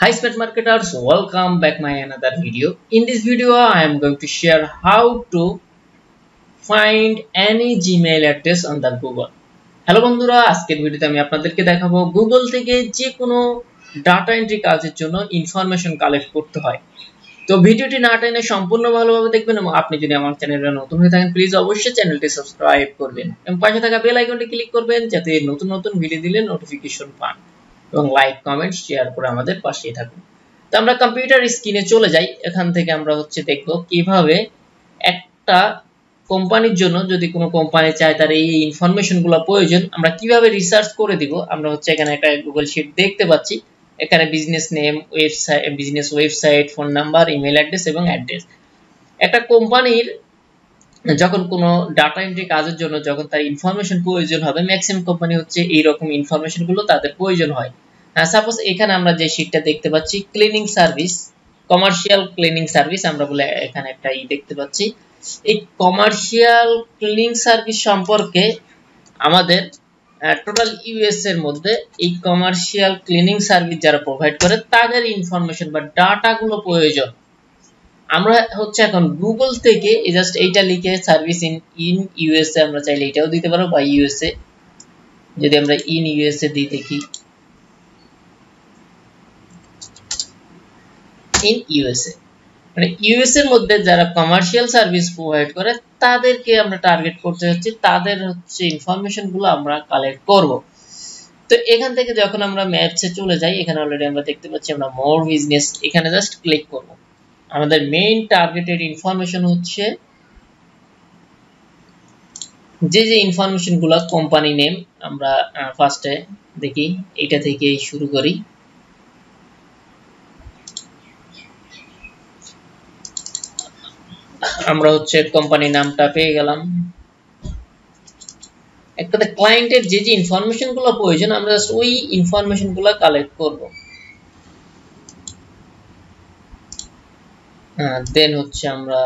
Hi smart marketers, welcome back my another video. In this video I am going to share how to find any Gmail address on the Google. Hello বন্ধুরা, আজকের ভিডিওতে আমি আপনাদেরকে দেখাবো Google থেকে যে কোনো ডাটা এন্ট্রি কাজের জন্য ইনফরমেশন কালেক্ট করতে হয়। তো ভিডিওটি না টেনে সম্পূর্ণ ভালোভাবে দেখবেন এবং আপনি যদি আমার চ্যানেলে নতুন হয়ে থাকেন প্লিজ অবশ্যই চ্যানেলটি সাবস্ক্রাইব করবেন এবং পাশে থাকা বেল আইকনটি ক্লিক করবেন যাতে নতুন নতুন ভিডিও দিলে নোটিফিকেশন পান এবং লাইক কমেন্ট শেয়ার করে আমাদের পাশেই থাকুন। তো আমরা কম্পিউটার স্ক্রিনে চলে যাই। এখান থেকে আমরা দেখব কিভাবে একটা কোম্পানির জন্য যদি কোনো কোম্পানি চায় তার এই ইনফরমেশনগুলো প্রয়োজন আমরা কিভাবে রিসার্চ করে দিব। আমরা এখানে একটা গুগল শীট দেখতে পাচ্ছি। এখানে business name, website, business website, phone number, email address এবং অ্যাড্রেস। একটা কোম্পানির যখন কোনো ডাটা এন্ট্রি কাজের জন্য যখন তার ইনফরমেশন প্রয়োজন হবে, ম্যাক্সিমাম কোম্পানি এই রকম ইনফরমেশনগুলো তাদের প্রয়োজন হয়। সাপোজ এখানে আমরা যে শীটটা দেখতে পাচ্ছি cleaning service, commercial cleaning service আমরা বলে এখানে একটা দেখতে পাচ্ছি। এই কমার্শিয়াল ক্লিনিং সার্ভিস সম্পর্কে আমাদের টোটাল ইউএস এর মধ্যে এই কমার্শিয়াল ক্লিনিং সার্ভিস যারা প্রোভাইড করে তাদের ইনফরমেশন বা ডাটাগুলো প্রয়োজন। আমরা এখন গুগল থেকে জাস্ট এইটা লিখে সার্ভিস ইন ইউএসএ আমরা চাইলে এটাও দিতে পারবো বা ইউএসএ, যদি আমরা ইন ইউএসএ দিই দেখি ইন ইউএসএ মানে ইউএস এর মধ্যে যারা কমার্শিয়াল সার্ভিস প্রোভাইড করে তাদেরকে আমরা টার্গেট করতে যাচ্ছি, তাদের ইনফরমেশন গুলো আমরা কালেক্ট করব। তো এখান থেকে যখন আমরা ম্যাপসে চলে যাই এখানে অলরেডি আমরা দেখতে পাচ্ছি আমরা মোর বিজনেস, এখানে জাস্ট ক্লিক করব। আমাদের মেইন টার্গেটেড ইনফরমেশন যে ইনফরমেশন গুলো কোম্পানি নেম, আমরা ফার্স্টে দেখি এটা থেকে শুরু করি। আমরা কোম্পানি নামটা পেয়ে গেলাম। একটা ক্লায়েন্টের যে ইনফরমেশন গুলো প্রয়োজন আমরা ওই ইনফরমেশন গুলো কালেক্ট করব। দেন আমরা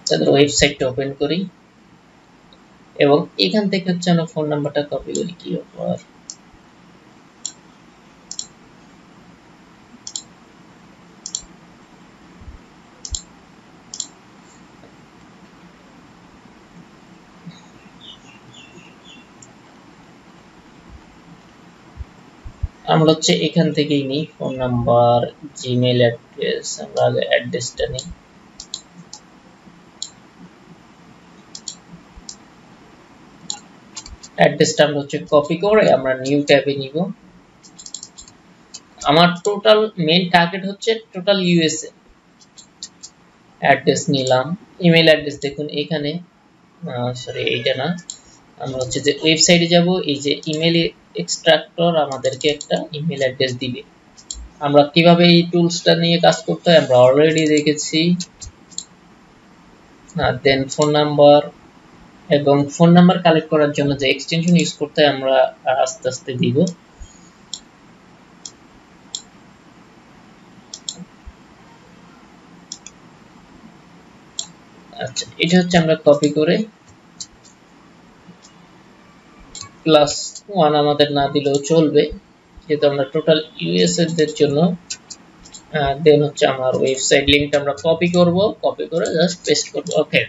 তাদের ওয়েবসাইটটা ওপেন করি এবং এখান থেকে আমরা ফোন নাম্বারটা কপি করি। কি ব্যাপার, আমরা এখান থেকেই নিই ফোন নাম্বার, জিমেইল অ্যাড্রেস। আমরা আগে অ্যাড্রেসটা নিই। অ্যাড্রেসটা আমরা কপি করে আমরা নিউ ট্যাবে নিব। আমার total main target total USA. Address নিলাম, ইমেল অ্যাড্রেস দেখুন এখানে, সরি এইটা না, আমরা যে ওয়েবসাইটে যাব এই যে ইমেল এক্সট্রাক্টর আমাদেরকে একটা ইমেল অ্যাড্রেস দিবে। আমরা কিভাবে এই টুলসটা নিয়ে কাজ করতে হয় আমরা অলরেডি দেখেছি। দেন ফোন নাম্বার এবং ফোন নাম্বার কালেক্ট করার জন্য যে এক্সটেনশন ইউজ করতে হয় আমরা আস্তে আস্তে দিব। আচ্ছা, এটা আমরা কপি করে +1 আমাদের না দিলেও চলবে যেহেতু আমরা টোটাল ইউএসএ দের জন্য। দেন আমার ওয়েবসাইট লিংকটা আমরা কপি করব, কপি করে জাস্ট পেস্ট করব। Okay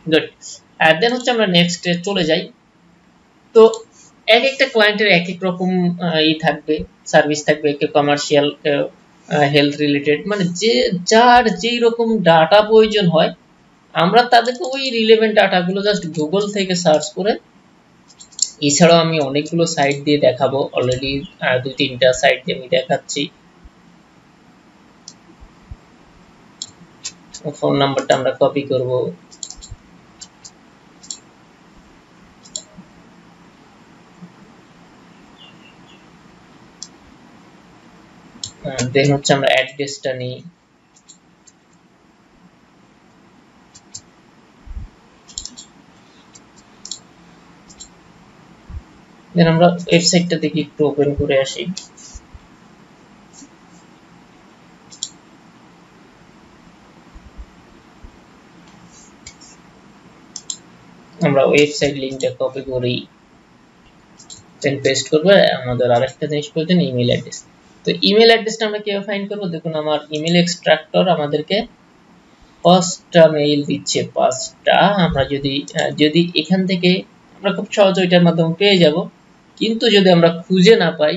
good. আর দেন আমরা নেক্সট এ চলে যাই। তো এক একটা ক্লায়েন্টের এক এক রকম থাকবে, সার্ভিস থাকবে, একটা কমার্শিয়াল, হেলথ রিলেটেড, মানে যার যেই রকম ডাটা প্রয়োজন হয় আমরা তাদেরকে ওই রিলেভেন্ট ডাটাগুলো জাস্ট গুগল থেকে সার্চ করে, এছাড়াও আমি অনেকগুলো সাইট দিয়ে দেখাবো, অলরেডি 2-3টা সাইট দিয়ে আমি দেখাচ্ছি। ফোন নাম্বারটা আমরা কপি করব, দেন আমরা অ্যাড্রেসটা নিই। দেন আমরা ওয়েবসাইটটা দেখি একটু ওপেন করে আসি। আমরা ওয়েবসাইট লিংকটা কপি করি, দেন পেস্ট করব। আমাদের আরেকটা জিনিস প্রয়োজন, ইমেল অ্যাড্রেস। তো ইমেল অ্যাড্রেসটা আমরা কিভাবে ফাইন্ড করব? দেখুন আমার ইমেল এক্সট্রাক্টর আমাদেরকে 5টা মেইল দিচ্ছে, 5টা। আমরা যদি এখান থেকে আমরা খুব সহজে ওইটার মাধ্যমে পেয়ে যাব, কিন্তু যদি আমরা খুঁজে না পাই,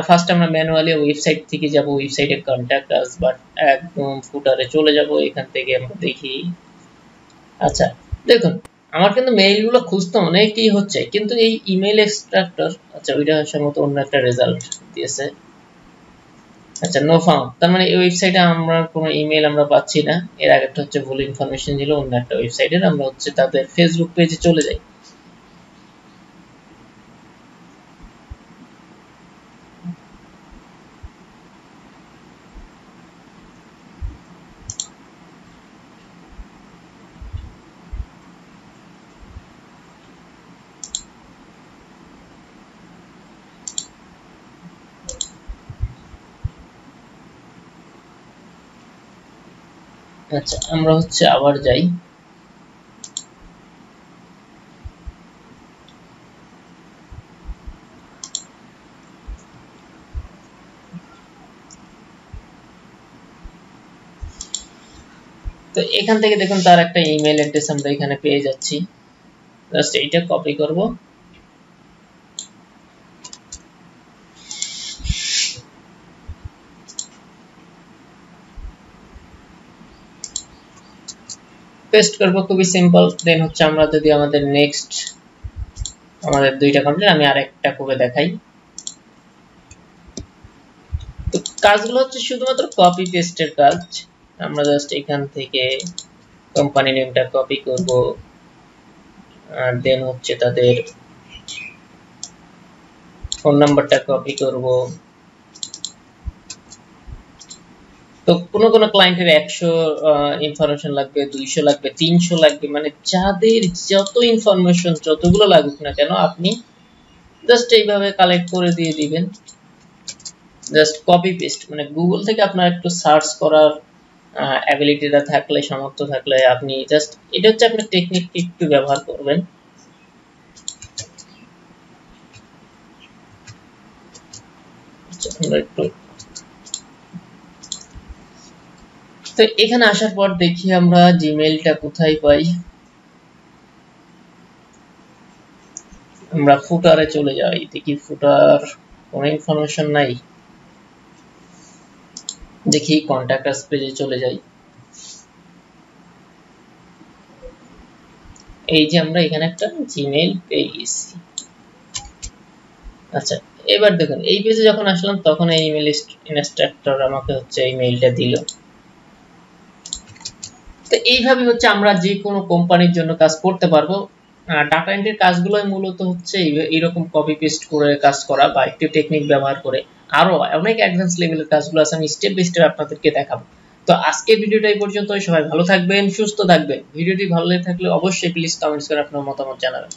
ফার্স্ট আমরা ম্যানুয়ালি ওয়েবসাইট থেকে যাব, ওয়েবসাইটে কন্টাক্ট আস, বাট একদম ফুটারে চলে যাব। এখান থেকে আমরা দেখি, আচ্ছা দেখুন আমার কিন্তু মেইলগুলো খুঁজতে অনেকই হচ্ছে, কিন্তু এই ইমেল এক্সট্রাক্টর, আচ্ছা ওইটা সম্ভবত অন্য একটা রেজাল্ট দিয়েছে। আচ্ছা নো ফাউন্ড, তার মানে এই ওয়েবসাইটে আমরা কোনো ইমেল আমরা পাচ্ছি না। এর আগেরটা হচ্ছে ভুল ইনফরমেশন ছিল অন্য একটা ওয়েবসাইটের। আমরা হচ্ছে তাদের ফেসবুক পেজে চলে যাই। আচ্ছা আমরা হচ্ছে আবার যাই। তো এখান থেকে দেখুন তার একটা ইমেল অ্যাড্রেস আমরা এখানে পেয়ে যাচ্ছি। জাস্ট এইটা কপি করব, পেস্ট করব, খুবই সিম্পল। দেন হচ্ছে আমরা যদি আমাদের নেক্সট, আমাদের দুইটা কমপ্লিট, আমি আরেকটা করে দেখাই। তো কাজগুলো হচ্ছে শুধুমাত্র কপি পেস্টের কাজ। আমরা জাস্ট এখান থেকে কোম্পানি নেমটা কপি করব, আর দেন হচ্ছে তাদের ফোন নাম্বারটা কপি করব। তো কোনো কোনো ক্লায়েন্টের 100 ইনফরমেশন লাগবে, 200 লাগবে, 300 লাগবে, মানে যাদের যত ইনফরমেশন যতগুলো লাগুক না কেন আপনি জাস্ট এইভাবে কালেক্ট করে দিয়ে দিবেন। জাস্ট কপি পেস্ট, মানে গুগল থেকে আপনার একটু সার্চ করার অ্যাবিলিটিটা থাকলে, সামর্থ্য থাকলে আপনি জাস্ট, এটা হচ্ছে আপনার টেকনিক একটু ব্যবহার করবেন। একটু তো এখানে আসার পর দেখি আমরা জিমেইলটা কোথায় পাই। আমরা ফুটারে চলে যাই, দেখি ফুটার কোনো ইনফরমেশন নাই। দেখি কন্টাক্ট আস পেজে চলে যাই। এই যে আমরা এখানে একটা জিমেইল পেয়ে গেছি। আচ্ছা এবার দেখুন এই পেজে যখন আসলাম তখন এই ইমেল ইনস্ট্রাক্টর আমাকে হচ্ছে এই মেইলটা দিল। তো এইভাবে হচ্ছে আমরা যে কোনো কোম্পানির জন্য কাজ করতে পারবো। ডাটা এন্ট্রির কাজগুলোই মূলত হচ্ছে এইরকম কপি পেস্ট করে কাজ করা বা একটু টেকনিক ব্যবহার করে। আরো অনেক অ্যাডভান্স লেভেলের কাজগুলো আছে, আমি স্টেপ বাই স্টেপ আপনাদেরকে দেখাবো। তো আজকের ভিডিওটা এই পর্যন্তই। সবাই ভালো থাকবেন, সুস্থ থাকবেন। ভিডিওটি ভালো লেগে থাকলে অবশ্যই প্লিজ কমেন্টস করে আপনার মতামত জানাবেন।